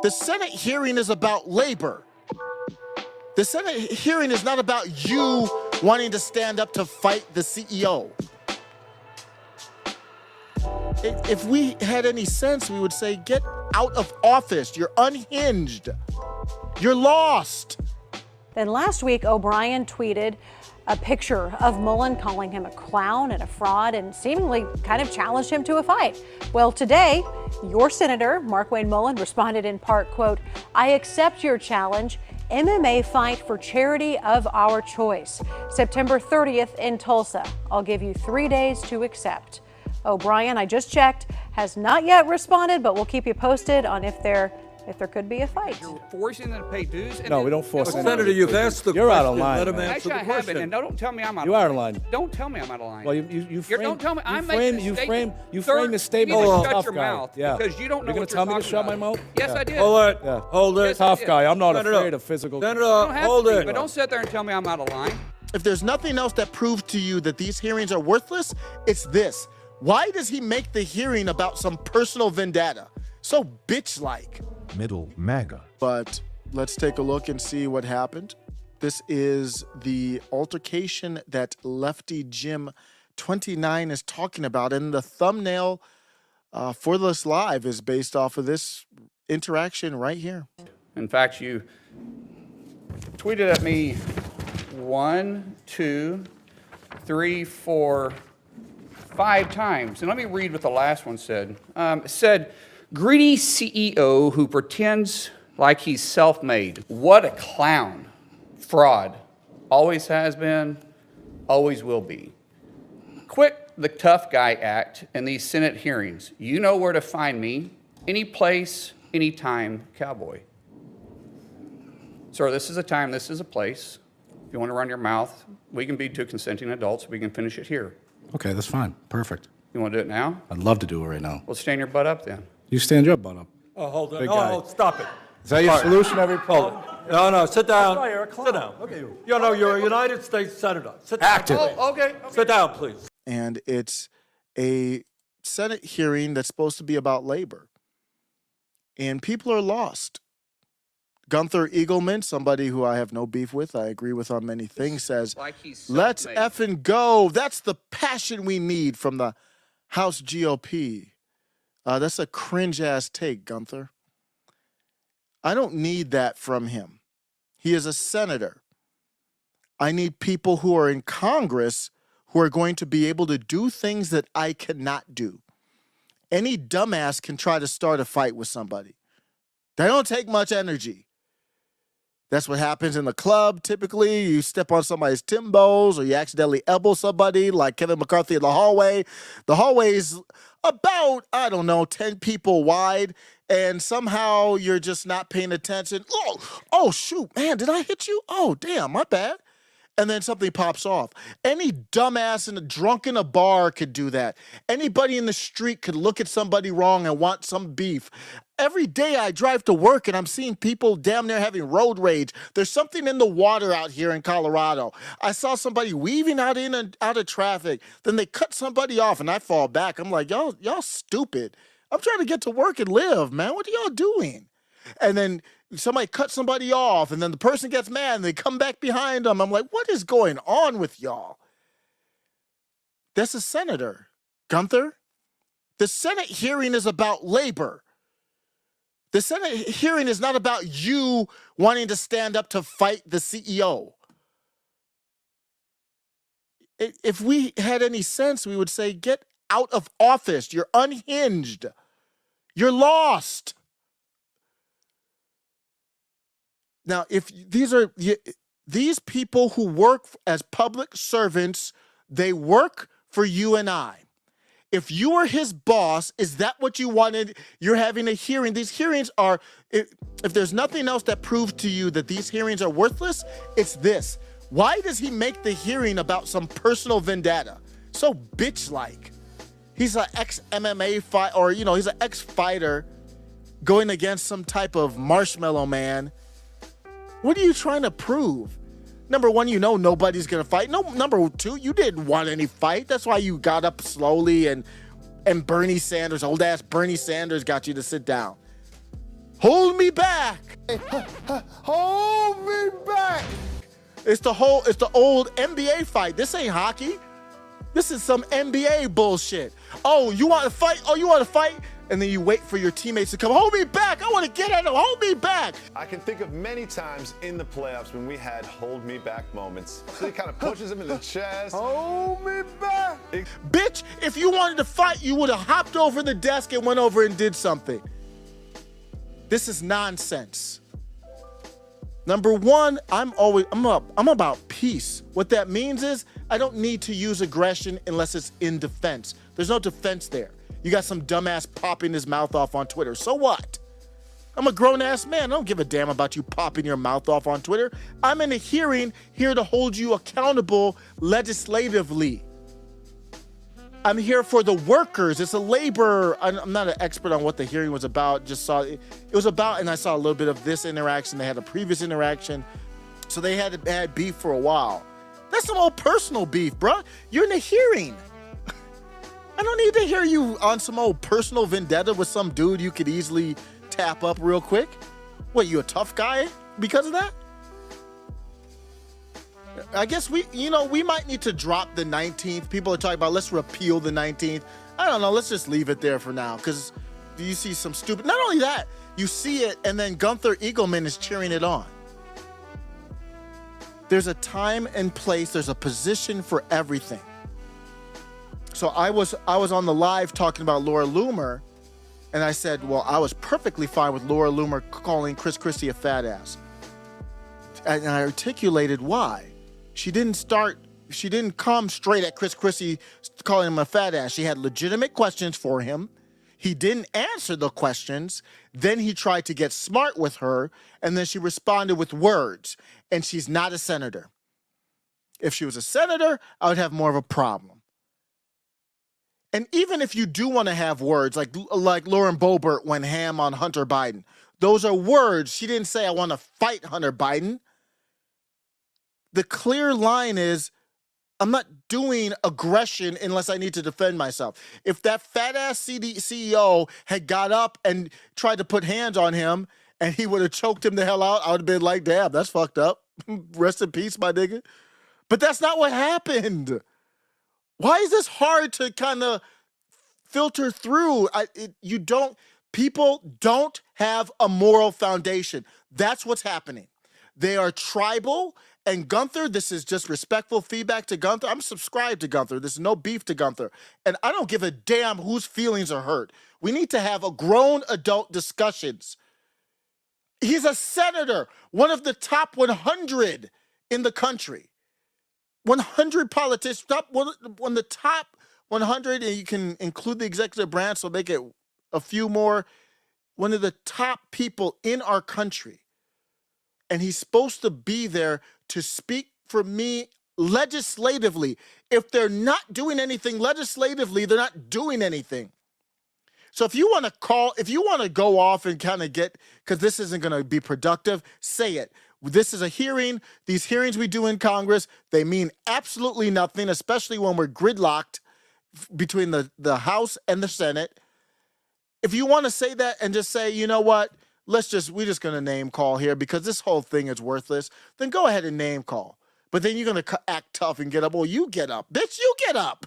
The Senate hearing is about labor. The Senate hearing is not about you wanting to stand up to fight the CEO. If we had any sense, we would say, get out of office. You're unhinged. You're lost. Then last week, O'Brien tweeted a picture of Mullin calling him a clown and a fraud and seemingly kind of challenged him to a fight. Well, today, your senator, Markwayne Mullin, responded in part, quote, "I accept your challenge. MMA fight for charity of our choice. September 30th in Tulsa. I'll give you 3 days to accept." O'Brien, I just checked, has not yet responded, but we'll keep you posted on if there could be a fight. You're forcing them to pay dues? No, we don't force them. anybody. Senator, you've asked the You're question. out of line. Let him man. answer Actually, the I haven't, question. and don't tell me I'm out of You line. are out of line. Don't tell me I'm out of line. Well, you don't tell me. I'm you making frame, a you statement. frame, you Sir, frame the statement you need like to a shut tough your guy. mouth Yeah. because you don't know You're what gonna tell me to talking shut my about. mouth? Yes, Yeah. I did. Hold it. Yeah. Hold it. Yes, Tough did. guy. I'm not Senator, afraid of physical. You don't Senator, have hold to be, it. but don't sit there and tell me I'm out of line. If there's nothing else that proves to you that these hearings are worthless, it's this. Why does he make the hearing about some personal vendetta? So bitch-like. Middle MAGA. But let's take a look and see what happened. This is the altercation that Lefty Jim 29 is talking about, and the thumbnail for this live is based off of this interaction right here. In fact, you tweeted at me 1, 2, 3, 4, 5 times. And let me read what the last one said. It said, "Greedy CEO who pretends like he's self-made. What a clown. Fraud. Always has been, always will be. Quit the tough guy act in these Senate hearings. You know where to find me. Any place, anytime, cowboy." Sir, this is a time, this is a place. If you want to run your mouth, we can be two consenting adults. We can finish it here. Okay, that's fine. Perfect. You want to do it now? I'd love to do it right now. Well, stand your butt up then. You stand your butt up. Oh, hold it. Big No, guy. no, stop it. Is that your All right. solution every Hold it. No, sit down. Sit down. Look at you. You know, you're a United States Senator. Sit down. Active. Oh, okay. Sit down, please. And it's a Senate hearing that's supposed to be about labor. And people are lost. Gunther Eagleman, somebody who I have no beef with, I agree with on many things, says, Like he's let's self-made. effing go. That's the passion we need from the House GOP. That's a cringe-ass take, Gunther. I don't need that from him. He is a senator. I need people who are in Congress who are going to be able to do things that I cannot do. Any dumbass can try to start a fight with somebody. They don't take much energy. That's what happens in the club. Typically, you step on somebody's Timbos or you accidentally elbow somebody like Kevin McCarthy in the hallway. The hallway is about, 10 people wide, and somehow you're just not paying attention. Oh, shoot, man, did I hit you? Oh, damn, my bad. And then something pops off. Any dumbass drunk in a bar could do that. Anybody in the street could look at somebody wrong and want some beef. Every day I drive to work and I'm seeing people damn near having road rage. There's something in the water out here in Colorado. I saw somebody weaving out of traffic. Then they cut somebody off and I fall back. I'm like, y'all stupid. I'm trying to get to work and live, man. What are y'all doing? And then somebody cuts somebody off, and then the person gets mad, and they come back behind them. I'm like, what is going on with y'all? That's a senator, Gunther. The Senate hearing is about labor. The Senate hearing is not about you wanting to stand up to fight the CEO. If we had any sense, we would say, get out of office. You're unhinged. You're lost. Now, if these people who work as public servants, they work for you and I. If you were his boss, is that what you wanted? You're having a hearing. These hearings are, if there's nothing else that proves to you that these hearings are worthless, it's this. Why does he make the hearing about some personal vendetta? So bitch-like. He's an ex-MMA fight, or, he's an ex-fighter going against some type of marshmallow man. What are you trying to prove? Number one, nobody's going to fight. No, number two, you didn't want any fight. That's why you got up slowly and Bernie Sanders, old-ass Bernie Sanders got you to sit down. Hold me back. Hold me back. It's the old NBA fight. This ain't hockey. This is some NBA bullshit. Oh, you want to fight? Oh, you want to fight? And then you wait for your teammates to come. Hold me back. I want to get at him. Hold me back. I can think of many times in the playoffs when we had hold me back moments. So he kind of pushes him in the chest. Hold me back. Bitch, if you wanted to fight, you would have hopped over the desk and went over and did something. This is nonsense. Number one, I'm about peace. What that means is I don't need to use aggression unless it's in defense. There's no defense there. You got some dumbass popping his mouth off on Twitter. So what? I'm a grown-ass man. I don't give a damn about you popping your mouth off on Twitter. I'm in a hearing here to hold you accountable legislatively. I'm here for the workers. It's a labor. I'm not an expert on what the hearing was about. Just saw it was about, and I saw a little bit of this interaction. They had a previous interaction. So they had beef for a while. That's some old personal beef, bro. You're in a hearing. I don't need to hear you on some old personal vendetta with some dude you could easily tap up real quick. What, you a tough guy because of that? I guess we might need to drop the 19th. People are talking about let's repeal the 19th. I don't know. Let's just leave it there for now because you see some stupid. Not only that, you see it and then Gunther Eagleman is cheering it on. There's a time and place. There's a position for everything. So I was on the live talking about Laura Loomer, and I said, well, I was perfectly fine with Laura Loomer calling Chris Christie a fat ass. And I articulated why. She didn't come straight at Chris Christie calling him a fat ass. She had legitimate questions for him. He didn't answer the questions. Then he tried to get smart with her, and then she responded with words. And she's not a senator. If she was a senator, I would have more of a problem. And even if you do want to have words, like Lauren Boebert went ham on Hunter Biden, those are words. She didn't say, I want to fight Hunter Biden. The clear line is, I'm not doing aggression unless I need to defend myself. If that fat-ass CEO had got up and tried to put hands on him and he would have choked him the hell out, I would have been like, damn, that's fucked up. Rest in peace, my nigga. But that's not what happened. Why is this hard to kind of filter through? People don't have a moral foundation. That's what's happening. They are tribal. And Gunther, this is just respectful feedback to Gunther. I'm subscribed to Gunther. There's no beef to Gunther. And I don't give a damn whose feelings are hurt. We need to have a grown adult discussions. He's a senator, one of the top 100 in the country. 100 politicians, one of the top 100, and you can include the executive branch, so make it a few more. One of the top people in our country. And he's supposed to be there to speak for me legislatively. If they're not doing anything legislatively, they're not doing anything. So if you want to go off and kind of because this isn't going to be productive, say it. This is a hearing. These hearings we do in Congress, they mean absolutely nothing, especially when we're gridlocked between the House and the Senate. If you want to say that and just say, you know what, we're just going to name call here because this whole thing is worthless, then go ahead and name call. But then you're going to act tough and get up. Well, you get up. Bitch, you get up.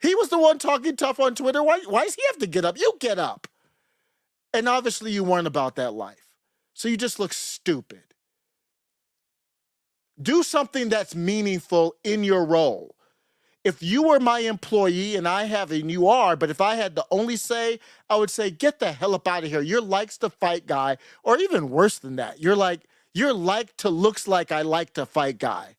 He was the one talking tough on Twitter. Why does he have to get up? You get up. And obviously you weren't about that life. So you just look stupid. Do something that's meaningful in your role. If you were my employee, and you are, but if I had the only say, I would say, get the hell up out of here. You're likes to fight guy, or even worse than that. You're like to looks like I like to fight guy.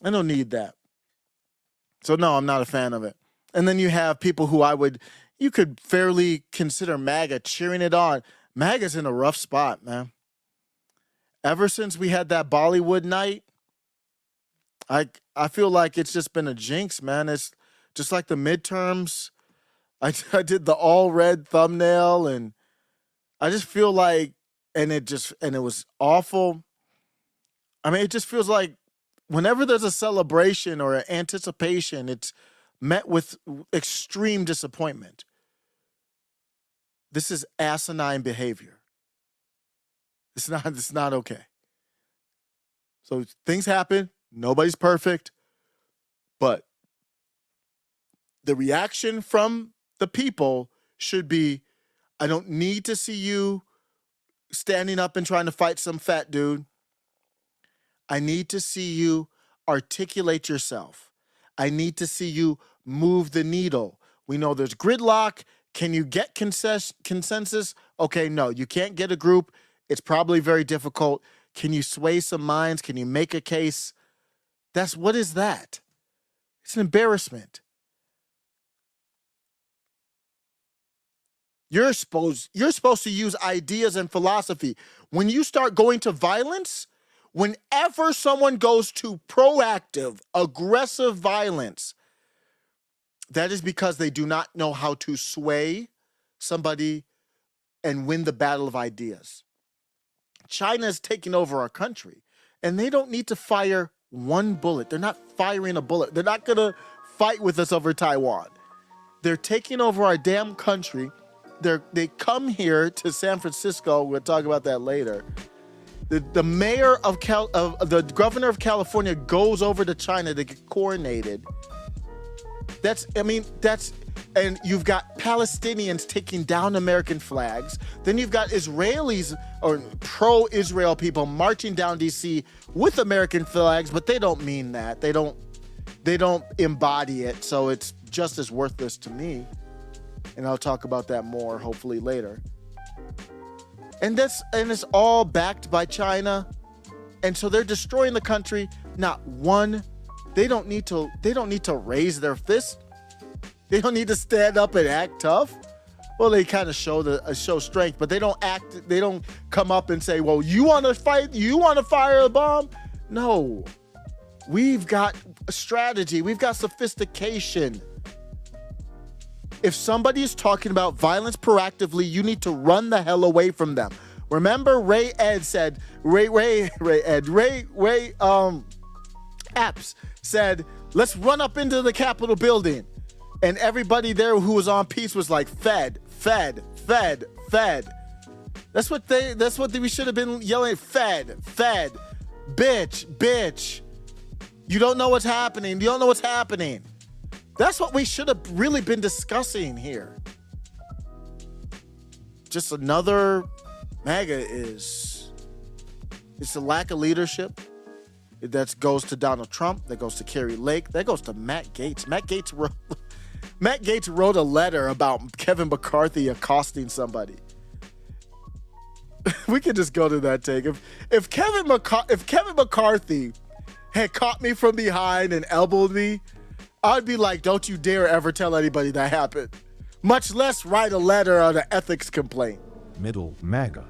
I don't need that. So no, I'm not a fan of it. And then you have people who you could fairly consider MAGA cheering it on. MAGA's in a rough spot, man. Ever since we had that Bollywood night, I feel like it's just been a jinx, man. It's just like the midterms. I did the all red thumbnail, and I just feel like, and it was awful. I mean, it just feels like whenever there's a celebration or an anticipation, it's met with extreme disappointment. This is asinine behavior. It's not okay. So things happen. Nobody's perfect. But the reaction from the people should be, I don't need to see you standing up and trying to fight some fat dude. I need to see you articulate yourself. I need to see you move the needle. We know there's gridlock. Can you get consensus? Okay, no, you can't get a group. It's probably very difficult. Can you sway some minds? Can you make a case? What is that? It's an embarrassment. You're supposed to use ideas and philosophy. When you start going to violence, whenever someone goes to proactive, aggressive violence, that is because they do not know how to sway somebody and win the battle of ideas. China is taking over our country, and they don't need to fire one bullet. They're not firing a bullet. They're not going to fight with us over Taiwan. They're taking over our damn country. They come here to San Francisco. We'll talk about that later. The mayor of the governor of California goes over to China to get coronated. And you've got Palestinians taking down American flags. Then you've got Israelis or pro-Israel people marching down DC with American flags, but they don't mean that. They don't embody it, so it's just as worthless to me. And I'll talk about that more hopefully later. And it's all backed by China. And so they're destroying the country. Not one. They don't need to raise their fist. They don't need to stand up and act tough. Well, they kind of show strength, but they don't come up and say, well, you want to fight? You want to fire a bomb? No. We've got a strategy. We've got sophistication. If somebody is talking about violence proactively, you need to run the hell away from them. Remember Ray Epps said, let's run up into the Capitol building. And everybody there who was on peace was like, fed. That's what we should have been yelling, fed, bitch. You don't know what's happening. That's what we should have really been discussing here. Just another MAGA it's a lack of leadership. That goes to Donald Trump. That goes to Carrie Lake. That goes to Matt Gaetz. Matt Gaetz wrote a letter about Kevin McCarthy accosting somebody. We could just go to that take. If Kevin McCarthy had caught me from behind and elbowed me, I'd be like, don't you dare ever tell anybody that happened. Much less write a letter on an ethics complaint. Middle MAGA.